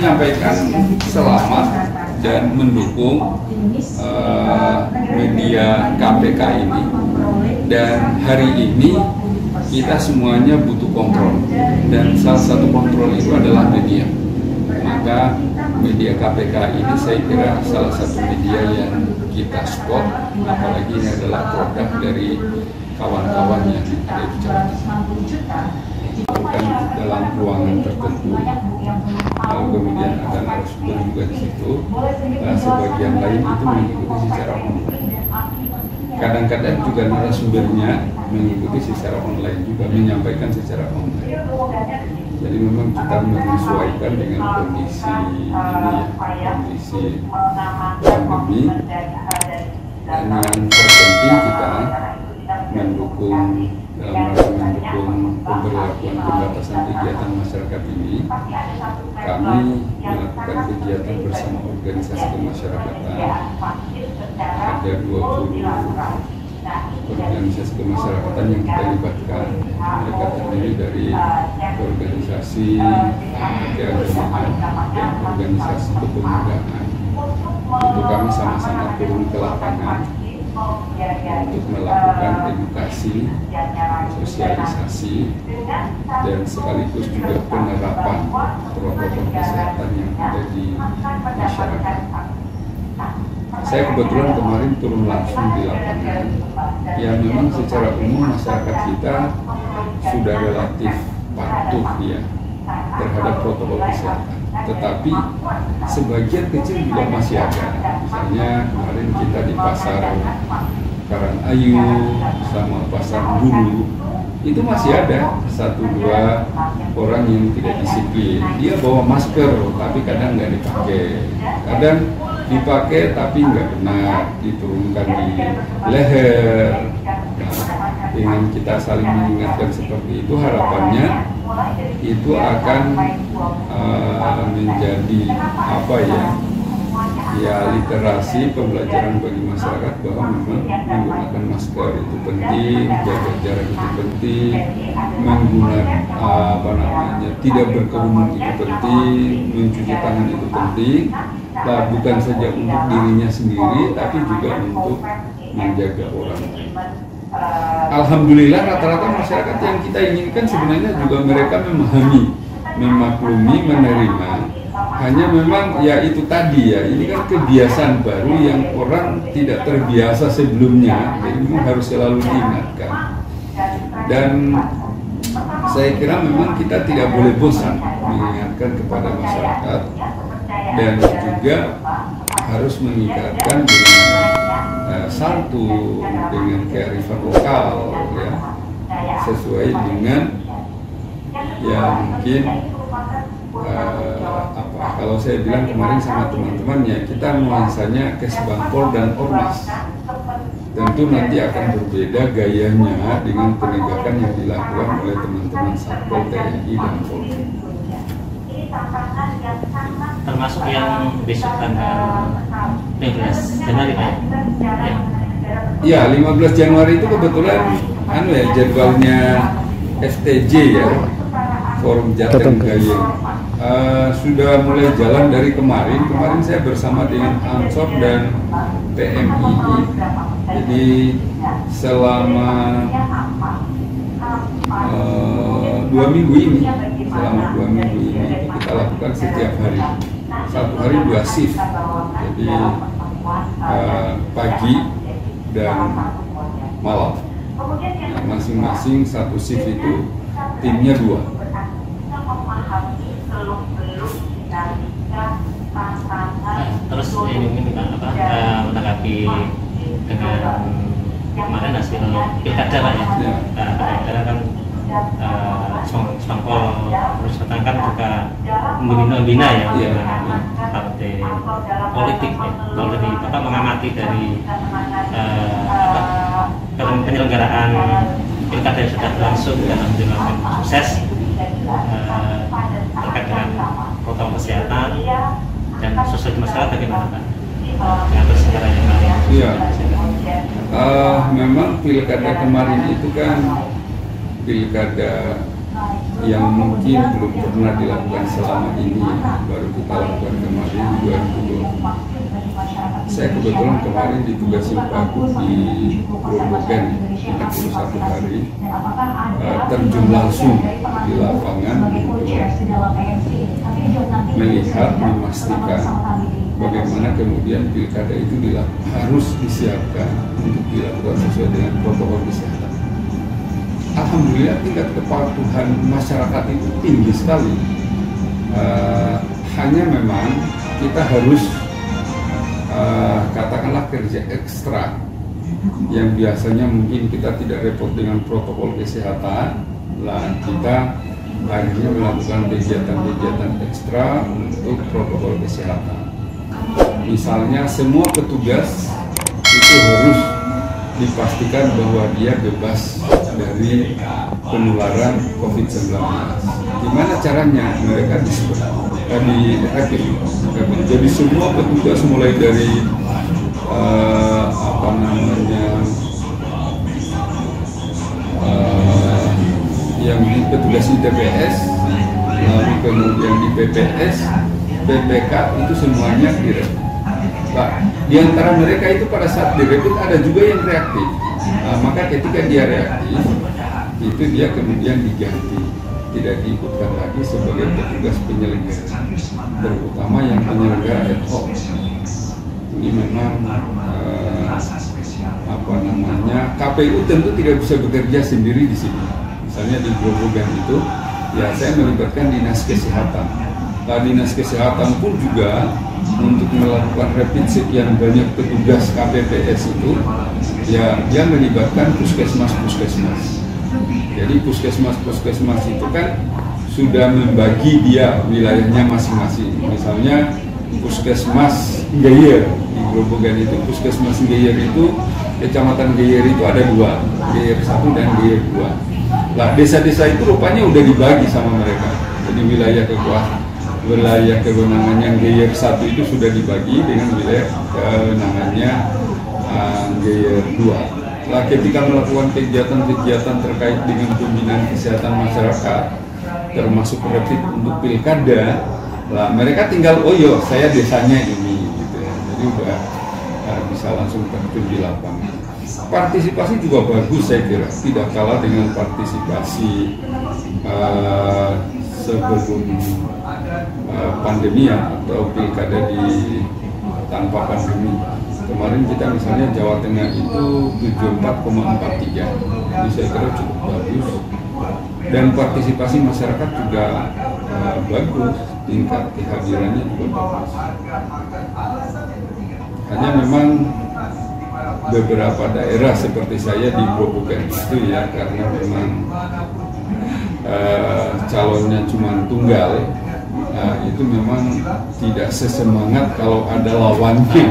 menyampaikan selamat dan mendukung media KPK ini. Dan hari ini kita semuanya butuh kontrol, dan salah satu kontrol itu adalah media. Maka media KPK ini saya kira salah satu media yang kita support, apalagi ini adalah produk dari kawan-kawan yang ada di Jawa Tengah. Bukan dalam ruangan tertentu, lalu kemudian ada narasumber juga di situ. Sebagian lain itu mengikuti secara online. Kadang-kadang juga narasumbernya mengikuti secara online juga, menyampaikan secara online. Jadi memang kita menyesuaikan dengan kondisi ini ya, kondisi pandemi. Dan yang terpenting kita mendukung dalam rangka mendukung pemberlakuan pembatasan kegiatan masyarakat ini. Kami melakukan kegiatan bersama organisasi kemasyarakatan. Ada 20 organisasi kemasyarakatan yang kita libatkan. Mereka terdiri dari organisasi keagamaan dan organisasi kepemudaan. Untuk kami sama-sama turun ke lapangan untuk melakukan edukasi, sosialisasi, dan sekaligus juga penerapan protokol kesehatan yang ada di masyarakat. Saya kebetulan kemarin turun langsung di lapangan. Ya memang secara umum masyarakat kita sudah relatif patuh ya terhadap protokol kesehatan. Tetapi sebagian kecil juga masih ada. Misalnya kemarin kita di pasar Karangayu sama pasar Bulu, itu masih ada 1-2 orang yang tidak disiplin. Dia bawa masker tapi kadang nggak dipakai, kadang dipakai tapi nggak benar, diturunkan di leher. Nah, dengan kita saling mengingatkan seperti itu, harapannya itu akan menjadi apa ya literasi pembelajaran bagi masyarakat bahwa memang menggunakan masker itu penting, jaga jarak itu penting, menggunakan tidak berkerumun itu penting, mencuci tangan itu penting. Nah, bukan saja untuk dirinya sendiri tapi juga untuk menjaga orang lain. Alhamdulillah rata-rata masyarakat yang kita inginkan sebenarnya juga mereka memahami, memaklumi, menerima. Hanya memang ya itu tadi ya, ini kan kebiasaan baru yang orang tidak terbiasa sebelumnya, jadi memang harus selalu diingatkan. Dan saya kira memang kita tidak boleh bosan mengingatkan kepada masyarakat, dan juga harus mengingatkan dengan santun, dengan kearifan lokal ya, sesuai dengan ya mungkin kalau saya bilang kemarin sama teman-teman ya, kita nuansanya Kesbangpol dan Ormas. Tentu nanti akan berbeda gayanya dengan penegakan yang dilakukan oleh teman-teman Satpol, TNI, dan Polri. Termasuk yang besok tanggal 15 Januari Pak? Ya, 15 Januari itu kebetulan jadwalnya FTJ ya, Forum Jateng Gayeng. Sudah mulai jalan dari kemarin. Kemarin saya bersama dengan ANSOP dan PMII. Jadi selama 2 minggu ini, kita lakukan setiap hari. Satu hari 2 shift. Jadi pagi dan malam. Nah, masing-masing satu shift itu timnya 2. Terus ini menanggapi dengan kemarin hasil pilkada Pak ya. Pilkada kan Spangpol terus kan juga membina ya partai politik ya. Kalau dari Bapak mengamati dari penyelenggaraan pilkada yang sudah berlangsung dan alhamdulillah sukses terkait dengan protokol kesehatan dan sosial masyarakat bagaimana Pak? Mengatur secara yang lain. Iya. Memang pilkada kemarin itu kan pilkada yang mungkin belum pernah dilakukan selama ini, baru kita lakukan kemarin 2020. Saya kebetulan kemarin ditugasi Pak di Grobogan 31 hari, terjun langsung di lapangan untuk melihat, memastikan bagaimana kemudian pilkada itu harus disiapkan untuk dilakukan sesuai dengan protokol kesehatan. Alhamdulillah tingkat kepatuhan masyarakat itu tinggi sekali. Hanya memang kita harus katakanlah kerja ekstra yang biasanya mungkin kita tidak repot dengan protokol kesehatan, lah kita akhirnya melakukan kegiatan-kegiatan ekstra untuk protokol kesehatan. Misalnya semua petugas itu harus dipastikan bahwa dia bebas dari penularan COVID-19. Gimana caranya? Mereka di rapid. Jadi semua petugas mulai dari yang di petugas di TPS, lalu kemudian di PPS, PPK itu semuanya direpit. Nah, di antara mereka itu pada saat direpit ada juga yang reaktif. Maka ketika dia reaktif, itu dia kemudian diganti, tidak diikutkan lagi sebagai petugas penyelenggara, terutama yang penyelenggara ad hoc. Ini memang KPU tentu tidak bisa bekerja sendiri di sini. Misalnya di Grobogan itu, ya saya melibatkan dinas kesehatan. Nah, dinas kesehatan pun juga untuk melakukan rapid sekian banyak petugas KPPS itu, ya dia melibatkan puskesmas. Jadi puskesmas itu kan sudah membagi dia wilayahnya masing-masing. Misalnya puskesmas Geyer di Grobogan itu, puskesmas Geyer itu, kecamatan Geyer itu ada dua, Geyer 1 dan Geyer 2. Lah desa-desa itu rupanya udah dibagi sama mereka. Jadi wilayah kewenangannya Geyer 1 itu sudah dibagi dengan wilayah kewenangannya Geyer 2. Lah ketika melakukan kegiatan-kegiatan terkait dengan pembinaan kesehatan masyarakat, termasuk rapid untuk pilkada, lah mereka tinggal saya desanya ini gitu ya. Jadi udah bisa langsung terjun di lapangan. Partisipasi juga bagus saya kira, tidak kalah dengan partisipasi sebelum pandemi atau pilkada tanpa pandemi. Kemarin kita misalnya Jawa Tengah itu 74,43, jadi saya kira cukup bagus, dan partisipasi masyarakat juga bagus, tingkat kehadirannya juga bagus. Hanya memang beberapa daerah seperti saya di Grobogan itu ya, karena memang calonnya cuma tunggal, itu memang tidak sesemangat kalau ada lawannya.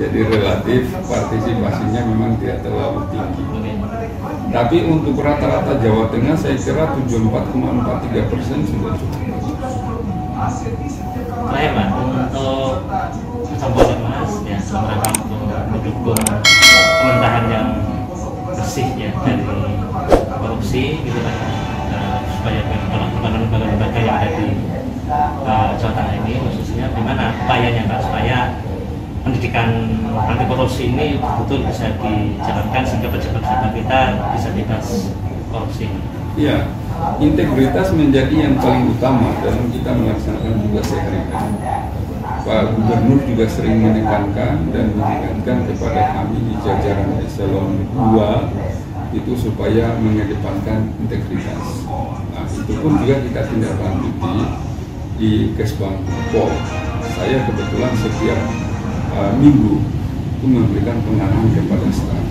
Jadi relatif partisipasinya memang tidak terlalu tinggi. Tapi untuk rata-rata Jawa Tengah saya kira 74,43% sudah cukup. Baik Pak, untuk sambutan Mas ya, semangat untuk mendukung pemerintahan yang bersih ya dari korupsi gitu Pak, supaya lembaga-lembaga yang ada di Jawa Tengah ini khususnya gimana upayanya Pak supaya pendidikan anti korupsi ini betul bisa dijalankan sehingga pejabat-pejabat kita bisa bebas korupsi. Iya, integritas menjadi yang paling utama dalam kita melaksanakan tugas sehari-hari. Pak Gubernur juga sering menekankan dan mengingatkan kepada kami di jajaran eselon 2 itu supaya mengedepankan integritas. Nah, itu pun juga kita tindak lanjuti di Kesbang Pol. Saya kebetulan setiap minggu itu memberikan pengarahan kepada staf.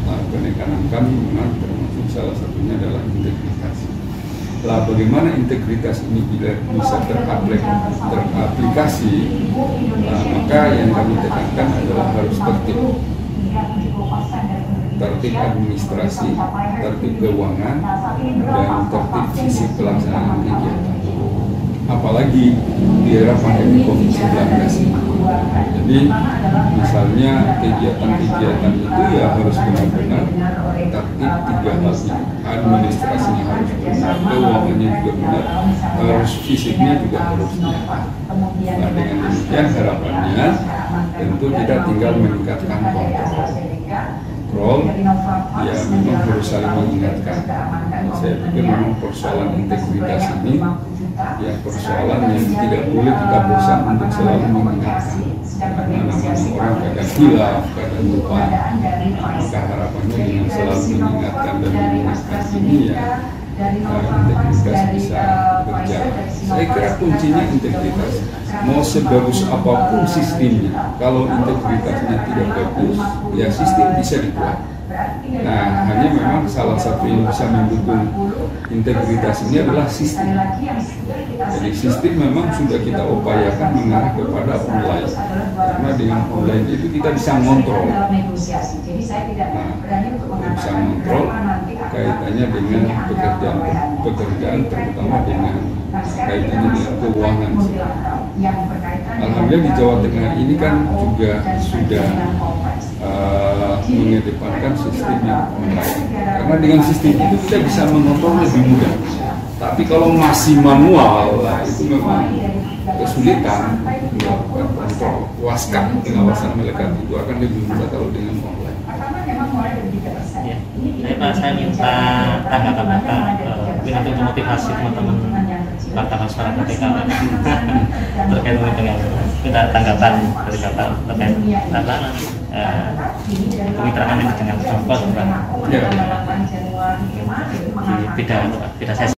Nah, penekanan kami memang termasuk salah satunya adalah integritas. Lah bagaimana integritas ini bisa teraplikasi, maka yang kami tekankan adalah harus tertib administrasi, tertib keuangan, dan tertib sisi pelaksanaan kegiatan. Apalagi di era pandemi COVID-19 ini. Jadi misalnya kegiatan-kegiatan itu ya harus benar-benar tertib 3 hal ini. Administrasinya harus benar, sistemnya juga benar, harus fisiknya juga harus nyata. Nah, dengan demikian harapannya tentu kita tinggal meningkatkan kontrol ya, memang harus saling mengingatkan. Saya pikir memang persoalan integritas ini ya persoalan yang tidak boleh kita bosan untuk selalu mengingatkan, karena namanya orang kadang hilaf, kadang lupa. Maka harapannya dengan selalu mengingatkan dan mengingatkan ini ya integritas bisa berjalan. Saya kira kuncinya integritas. Mau sebagus apapun sistemnya, kalau integritasnya tidak bagus, ya sistem bisa dibuat. Nah, hanya memang salah satu yang bisa mendukung integritas ini adalah sistem. Jadi sistem memang sudah kita upayakan mengarah kepada online, karena dengan online itu kita bisa mengontrol. Nah, bisa mengontrol kaitannya dengan pekerjaan terutama dengan kaitannya dengan keuangan. Alhamdulillah di Jawa Tengah ini kan juga sudah mengedepankan sistem yang online, karena dengan sistem itu kita bisa mengontrol lebih mudah. Tapi kalau masih manual, itu memang kesulitan melakukan kontrol. Pengawasan melekat itu akan lebih mudah kalau dengan online. Ya, saya minta tanggapan Bapak, untuk motivasi teman-teman Partai Masyarakat TKN terkait dengan tanggapan dari Bapak terkait kemitraan ini dengan Contoh di bidang sesi.